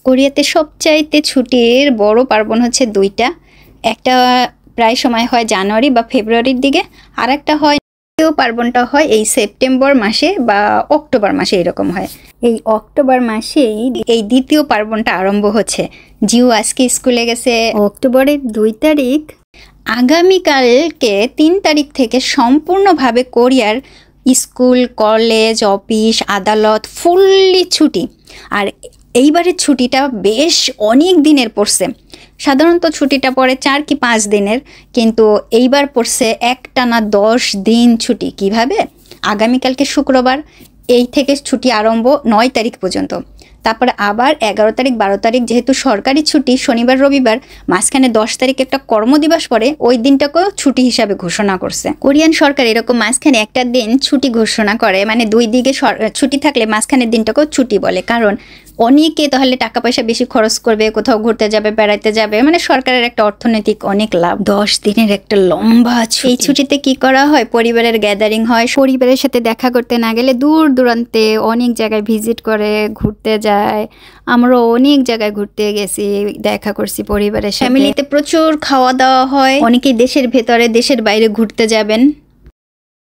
কোরিয়াতে সবচাইতে ছুটির বড় পার্বণ হচ্ছে দুইটা। একটা প্রায় সময় হয় জানুয়ারি বা ফেব্রুয়ারির দিকে, আর একটা হয় দ্বিতীয় পার্বণটা হয় এই সেপ্টেম্বর মাসে বা অক্টোবর মাসে, এরকম হয়। এই অক্টোবর মাসেই এই দ্বিতীয় পার্বণটা আরম্ভ হচ্ছে। জিউ আজকে স্কুলে গেছে অক্টোবরের 2 তারিখ। আগামীকালকে 3 তারিখ থেকে সম্পূর্ণভাবে কোরিয়ার স্কুল, কলেজ, অফিস, আদালত ফুললি ছুটি। আর এইবারের ছুটিটা বেশ অনেক দিনের পড়ছে। সাধারণত ছুটিটা পড়ে 4 কি 5 দিনের, কিন্তু এইবার পড়ছে একটানা 10 দিন ছুটি। কিভাবে? আগামীকালকে শুক্রবার এই থেকে ছুটি আরম্ভ 9 তারিখ পর্যন্ত। তারপরে আবার 11 তারিখ 12 তারিখ যেহেতু সরকারি ছুটি, শনিবার রবিবার, মাঝখানে 10 তারিখ একটা কর্মদিবস পড়ে, ওই দিনটাকেও ছুটি হিসাবে ঘোষণা করছে। কোরিয়ান সরকার এরকম মাঝখানে একটা দিন ছুটি ঘোষণা করে, মানে দুই দিকে ছুটি থাকলে মাঝখানের দিনটাকেও ছুটি বলে। কারণ অনেকে তাহলে টাকা পয়সা বেশি খরচ করবে, কোথাও ঘুরতে যাবে, বেড়াইতে যাবে, মানে সরকারের একটা অর্থনৈতিক অনেক লাভ। 10 দিনের একটা লম্বা ছুটি। এই ছুটিতে কি করা হয়? পরিবারের গ্যাদারিং হয়। পরিবারের সাথে দেখা করতে না গেলে দূর দূরান্তে অনেক জায়গায় ভিজিট করে, ঘুরতে যায়। আমরা অনেক জায়গায় ঘুরতে গেছি, দেখা করছি পরিবারের সাথে। ফ্যামিলিতে প্রচুর খাওয়া দাওয়া হয়। অনেকেই দেশের ভেতরে দেশের বাইরে ঘুরতে যাবেন।